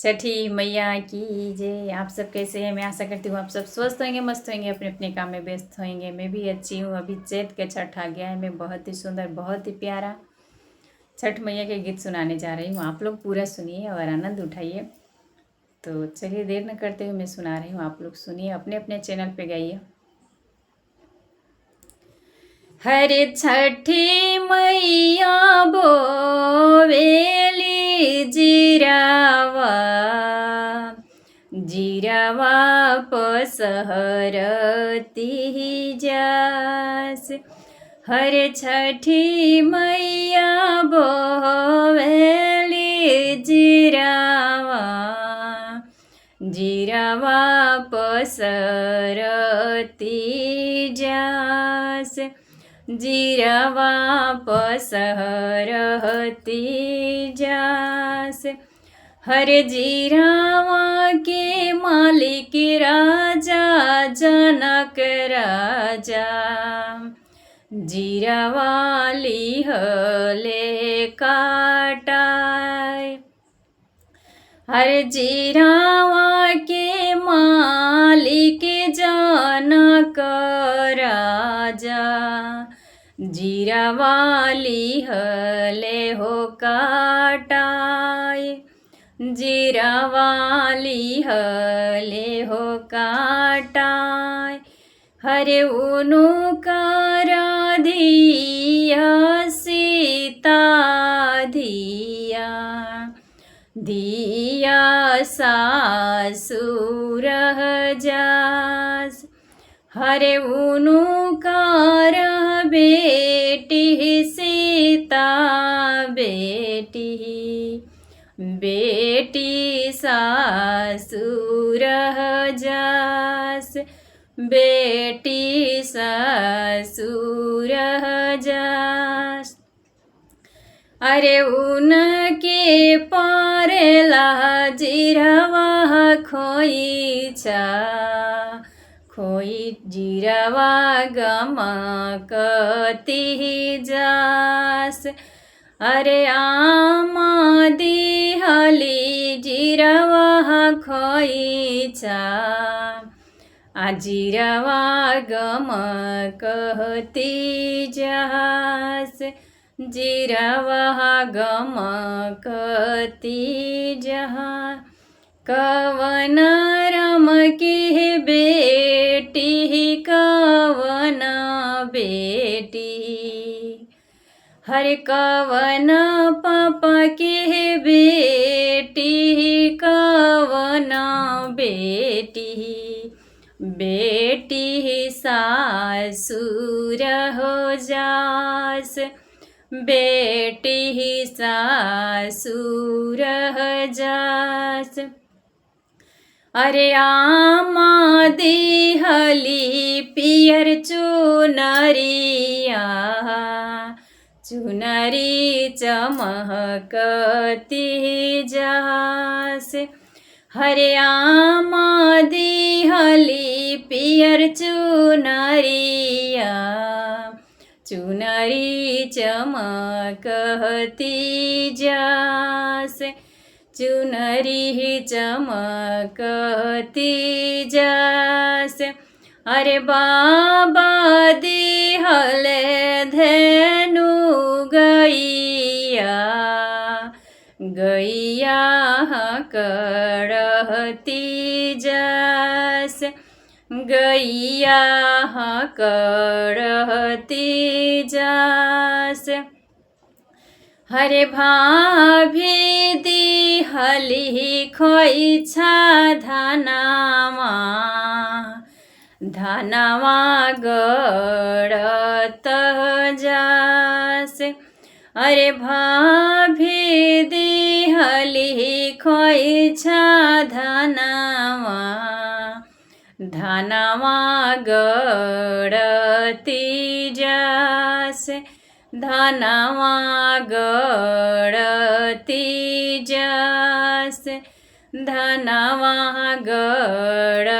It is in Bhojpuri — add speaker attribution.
Speaker 1: छठी मैया की जय। आप सब कैसे हैं? मैं आशा करती हूँ आप सब स्वस्थ होंगे, मस्त होंगे, अपने अपने काम में व्यस्त होंगे। मैं भी अच्छी हूँ। अभी चैत के छठ आ गया है। मैं बहुत ही सुंदर, बहुत ही प्यारा छठ मैया के गीत सुनाने जा रही हूँ। आप लोग पूरा सुनिए और आनंद उठाइए। तो चलिए देर न करते हुए मैं सुना रही हूँ, आप लोग सुनिए, अपने अपने चैनल पे गाइए। हरे छठी मैया बोवेली जीरावा, जीरावा पसहरती जास। हरे छठी मैया बोवेली जीरावा, जीरावा पसरती जास, जीरावा पसरती जास। हर जीरावा के मालिक राजा जनक राजा, जीरावा लिहले काटाय। हर जीरावा के मालिक जनक राजा, जीरावा लिहले हो काटाय, जीरावा लिहले हो काटाय। हरे उनु करा धिया सीता धिया, धिया सासुर जास। हरे उनु कर बेटी सीता बेटी, बेटी सासुर जास, बेटी सासुर जास। अरे उनके पारेला जीरावा खोइचा, खोइ जीरावा गमकती जास। अरे आमा दिहली जीरावा खोइचा, जीरावा गमकती जास, जीरावा गमकती जहाँ। कवन राम की बेटी, कवन बेटी, हर कवन पापा की बेटी, कवन बेटी, बेटी सासुर हो जास, बेटी सासुर जास। अरे आमा दिहली पियर चुनरिया, चुनरी चमकती जास। हरे आमा दिहली पियर चुनरिया, चुनरी चमकती जास, चुनरी चमकती जास। अरे बाबा दिहले धेनु गैया, गैया करहती जास, गैया करहती जास। हरे भाभी दिहली खोइछा धनावा, धनावा गड़त जास। अरे भाभी दिहली खोइछा धनावा, धनावा गड़ती जास, धनावा गड़ती जास, धनावा गड़ती